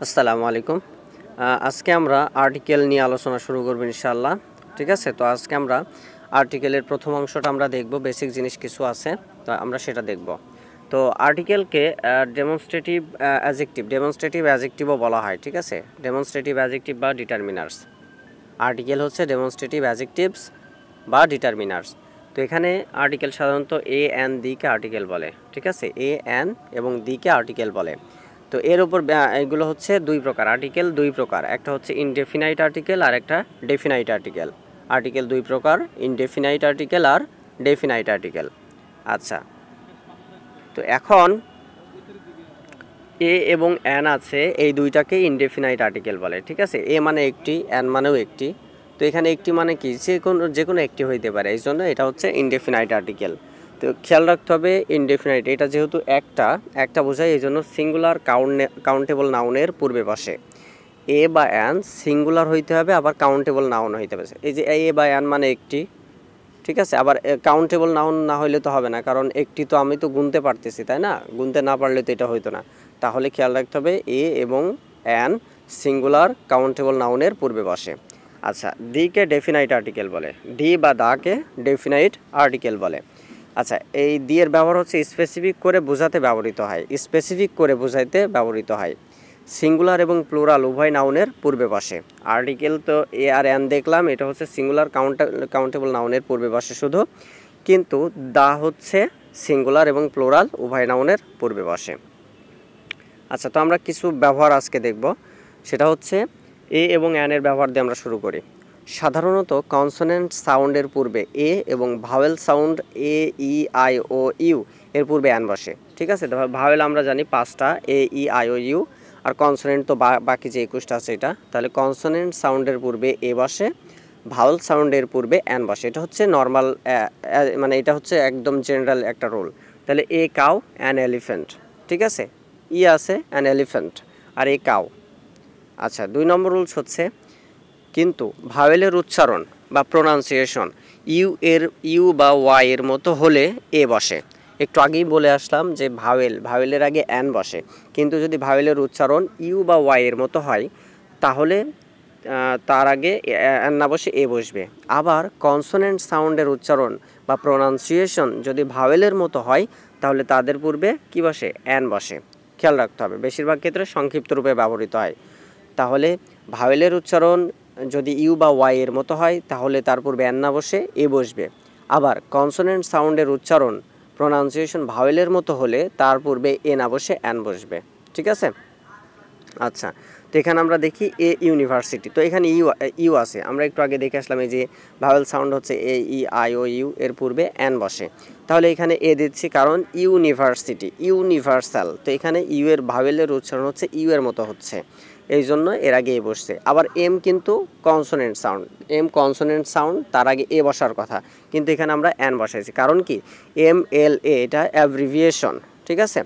আসসালামু আলাইকুম। আজকে আমরা আর্টিকেল নিয়ে আলোচনা শুরু করব ইনশাআল্লাহ। ঠিক আছে, তো আজকে আমরা আর্টিকেলের প্রথম অংশটা আমরা দেখব, বেসিক জিনিস কিছু আছে তো আমরা সেটা দেখব। তো আর্টিকেলকে ডেমনস্ট্রেটিভ অ্যাজেক্টিভও বলা হয়। ঠিক আছে, ডেমনস্ট্রেটিভ অ্যাজেক্টিভ বা ডিটারমিনার্স। আর্টিকেল হচ্ছে ডেমনস্ট্রেটিভ অ্যাজেক্টিভস বা ডিটারমিনার্স। তো এখানে আর্টিকেল সাধারণত এ এন দিকে আর্টিকেল বলে। ঠিক আছে, এ এন এবং দিকে আর্টিকেল বলে। তো এর উপর এগুলো হচ্ছে দুই প্রকার আর্টিকেল, দুই প্রকার, একটা হচ্ছে ইনডেফিনাইট আর্টিকেল আর একটা ডেফিনাইট আর্টিকেল। আর্টিকেল দুই প্রকার, ইনডেফিনাইট আর্টিকেল আর ডেফিনাইট আর্টিকেল। আচ্ছা, তো এখন এ এবং এন আছে, এই দুইটাকে ইনডেফিনাইট আর্টিকেল বলে। ঠিক আছে, এ মানে একটি, এন মানেও একটি। তো এখানে একটি মানে কি, যে কোনো একটি হইতে পারে, এই জন্য এটা হচ্ছে ইনডেফিনাইট আর্টিকেল। তো খেয়াল রাখতে হবে ইনডেফিনাইট, এটা যেহেতু একটা বোঝায়, এই জন্য সিঙ্গুলার কাউন্টেবল নাউনের পূর্বে বসে। এ বা এন সিঙ্গুলার হইতে হবে, আবার কাউন্টেবল নাউন হইতে হবে। এই যে এ বা এন মানে একটি, ঠিক আছে, আবার কাউন্টেবল নাউন না হইলে তো হবে না, কারণ একটি তো আমি তো গুনতে পারতেছি, তাই না? গুনতে না পারলে তো এটা হইতো না। তাহলে খেয়াল রাখতে হবে এ এবং এন সিঙ্গুলার কাউন্টেবল নাউনের পূর্বে বসে। আচ্ছা, দিকে ডেফিনাইট আর্টিকেল বলে, ডি বা দাকে ডেফিনাইট আর্টিকেল বলে। আচ্ছা, এই দিয়ের ব্যবহার হচ্ছে স্পেসিফিক করে বোঝাতে ব্যবহৃত হয়, স্পেসিফিক করে বোঝাইতে ব্যবহৃত হয়। সিঙ্গুলার এবং প্লুরাল উভয় নাউনের পূর্বে বসে। আর্টিকেল তো এ আর এন দেখলাম, এটা হচ্ছে সিঙ্গুলার কাউন্টেবল নাউনের পূর্বে বসে শুধু, কিন্তু দা হচ্ছে সিঙ্গুলার এবং প্লুরাল উভয় নাউনের পূর্বে বসে। আচ্ছা, তো আমরা কিছু ব্যবহার আজকে দেখব, সেটা হচ্ছে এ এবং এন এর ব্যবহার দিয়ে আমরা শুরু করি। সাধারণত কনসোনেন্ট সাউন্ডের পূর্বে এ এবং vowel sound a E I O u এর পূর্বে এন বসে। ঠিক আছে, ভাওয়েল আমরা জানি পাঁচটা, A E I O U, আর কনসোনেন্ট তো বাকি যে 21টা আছে এটা। তাহলে কনসোনেন্ট সাউন্ডের পূর্বে এ বসে, ভাওয়েল সাউন্ডের পূর্বে এন বসে। এটা হচ্ছে নর্মাল, মানে এটা হচ্ছে একদম জেনারেল একটা রুল। তাহলে এ কাউ অ্যান এলিফ্যান্ট, ঠিক আছে, ই আছে অ্যান এলিফ্যান্ট আর এ কাউ। আচ্ছা, 2 নম্বর রুলস হচ্ছে কিন্তু ভাওয়েলের উচ্চারণ বা প্রোনাউন্সিয়েশন ইউ বা ওয়াই এর মতো হলে এ বসে। একটু আগেই বলে আসলাম যে ভাওয়েলের আগে এন বসে, কিন্তু যদি ভাওয়েলের উচ্চারণ ইউ বা ওয়াই এর মতো হয় তাহলে তার আগে এন না বসে এ বসবে। আবার কনসোনেন্ট সাউন্ডের উচ্চারণ বা প্রোনাউন্সিয়েশন যদি ভাওয়েলের মতো হয় তাহলে তাদের পূর্বে কি বসে, এন বসে। খেয়াল রাখতে হবে, বেশিরভাগ ক্ষেত্রে সংক্ষিপ্ত রূপে ব্যবহৃত হয়। তাহলে ভাওয়েলের উচ্চারণ যদি ইউ বা ওয়াই এর মতো হয় তাহলে তার পূর্বে এন না বসে এ বসবে। আবার কনসোনেন্ট সাউন্ডের উচ্চারণ প্রোনাউন্সিয়েশন ভাওয়েলের মতো হলে তার পূর্বে এ না বসে এন বসবে। ঠিক আছে। আচ্ছা, তো এখানে আমরা দেখি এ ইউনিভার্সিটি, তো এখানে ইউ আছে, আমরা একটু আগে দেখে আসলাম এই যে ভাওয়েল সাউন্ড হচ্ছে এ ই আই ও ইউ, এর পূর্বে এন বসে। তাহলে এখানে এ দিচ্ছি কারণ ইউনিভার্সিটি, ইউনিভার্সাল, তো এখানে ইউ এর ভাওয়েলের উচ্চারণ হচ্ছে ইউ এর মতো হচ্ছে, এই জন্য এর আগে এ বসছে। আবার এম কিন্তু consonant sound, M consonant sound, তার আগে এ বসার কথা, কিন্তু এখানে আমরা এন বসাইছি, কারণ কি এম এল এ এটা অ্যাব্রিভিয়েশন। ঠিক আছে,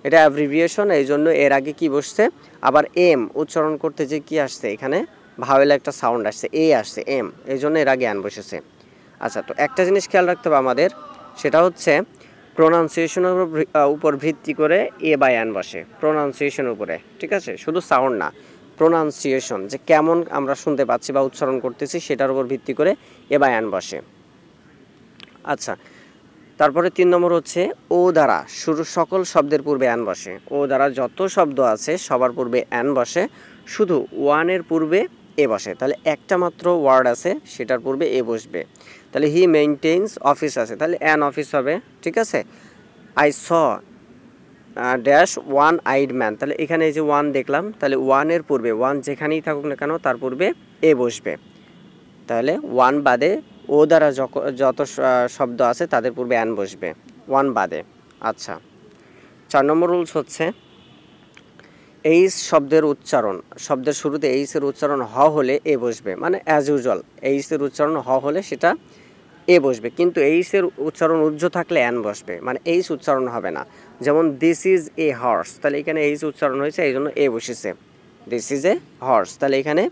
এটা অ্যাব্রিভিয়েশন, এই জন্য এর আগে কি বসছে। আবার এম উচ্চারণ করতে যে কি আসছে, এখানে ভাওয়েল একটা সাউন্ড আসছে, এ আসছে এম, এই জন্য এর আগে এন বসেছে। আচ্ছা, তো একটা জিনিস খেয়াল রাখতে হবে আমাদের, সেটা হচ্ছে প্রোনাউন্সিয়েশনের উপর ভিত্তি করে এ বাই এন বসে, প্রোনাউন্সিয়েশনের উপরে। ঠিক আছে, শুধু সাউন্ড না, প্রোনাউন্সিয়েশন যে কেমন আমরা শুনতে পাচ্ছি বা উচ্চারণ করতেছি সেটার উপর ভিত্তি করে এ বাই এন বসে। আচ্ছা, তারপরে 3 নম্বর হচ্ছে ও দ্বারা শুরু সকল শব্দের পূর্বে এন বসে। ও দ্বারা যত শব্দ আছে সবার পূর্বে এন বসে, শুধু ওয়ানের পূর্বে এ বসে। তাহলে একটা মাত্র ওয়ার্ড আছে সেটার পূর্বে এ বসবে। তাহলে হি মেইনটেইনস অফিস আছে, তাহলে অ্যান অফিস হবে। ঠিক আছে, I saw dash one eyed man, তাহলে এখানে এই যে ওয়ান দেখলাম, তাহলে ওয়ানের পূর্বে, ওয়ান যেখানেই থাকুক না কেন তার পূর্বে এ বসবে। তাহলে ওয়ান বাদে ও দ্বারা যত শব্দ আছে তাদের পূর্বে অ্যান বসবে, ওয়ান বাদে। আচ্ছা, 4 নম্বর রুলস হচ্ছে এইস শব্দের উচ্চারণ, শব্দের শুরুতে এইসের উচ্চারণ হ হলে এ বসবে, মানে অ্যাজ ইউজুয়াল এইসের উচ্চারণ হ হলে সেটা এ বসবে, কিন্তু এইসের উচ্চারণ উজ্জ্ব থাকলে অ্যান বসবে, মানে এইস উচ্চারণ হবে না। যেমন দিস ইজ এ হর্স, তাহলে এখানে এইস উচ্চারণ হয়েছে এই জন্য এ বসেছে, দিস ইজ এ হর্স। তাহলে এখানে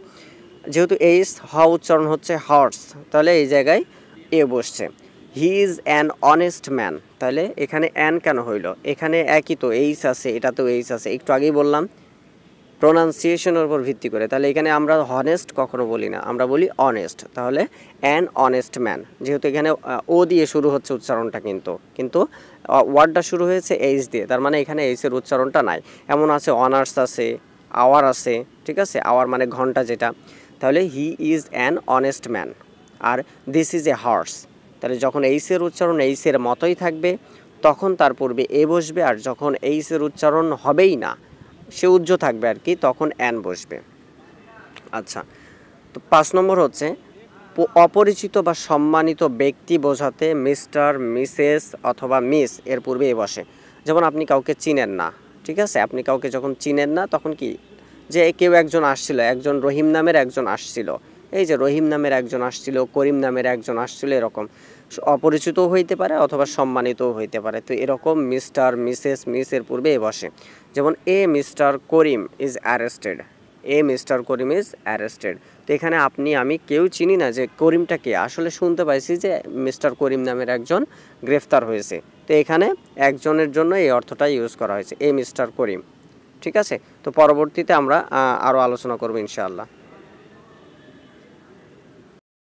যেহেতু এইস হ উচ্চারণ হচ্ছে হর্স, তাহলে এই জায়গায় এ বসছে। হি ইজ অ্যান অনেস্ট ম্যান, তাহলে এখানে অ্যান কেন হইল, এখানে একই তো এইস আছে, এটা তো এইস আছে, একটু আগেই বললাম প্রোনাউন্সিয়েশনের উপর ভিত্তি করে। তাহলে এখানে আমরা হনেস্ট কখনো বলি না, আমরা বলি অনেস্ট। তাহলে অ্যান অনেস্ট ম্যান, যেহেতু এখানে ও দিয়ে শুরু হচ্ছে উচ্চারণটা, কিন্তু ওয়ার্ডটা শুরু হয়েছে এইচ দিয়ে, তার মানে এখানে এইচের উচ্চারণটা নাই। এমন আছে অনার্স আছে, আওয়ার আছে, ঠিক আছে, আওয়ার মানে ঘন্টা যেটা। তাহলে he is an honest man. আর দিস ইজ এ হর্স, তাহলে যখন এইচের উচ্চারণ এইচের মতোই থাকবে তখন তার পূর্বে এ বসবে, আর যখন এইচের উচ্চারণ হবেই না, সে উজ্জ্ব থাকবে আর কি, তখন অ্যান বসবে। আচ্ছা, তো 5 নম্বর হচ্ছে অপরিচিত বা সম্মানিত ব্যক্তি বোঝাতে মিস্টার, মিসেস অথবা মিস এর পূর্বে এ বসে। যেমন আপনি কাউকে চিনেন না, ঠিক আছে, আপনি কাউকে যখন চিনেন না তখন কি, যে কেউ একজন আসছিল, একজন রহিম নামের একজন আসছিল, এই যে রহিম নামের একজন আসছিল, করিম নামের একজন আসছিল, এরকম অপরিচিতও হইতে পারে অথবা সম্মানিতও হইতে পারে। তো এরকম মিস্টার, মিসেস, মিস এর পূর্বে এ বসে। যেমন a Mister Karim is arrested, a Mister Karim is arrested. তো এখানে আপনি আমি কেউ চিনি না যে করিমটা কে, আসলে শুনতে পাইছি যে মিস্টার করিম নামের একজন গ্রেফতার হয়েছে, তো এখানে একজনের জন্য এই অর্থটা ইউজ করা হয়েছে, এ মিস্টার করিম। ঠিক আছে, তো পরবর্তীতে আমরা আরও আলোচনা করব ইনশাআল্লাহ।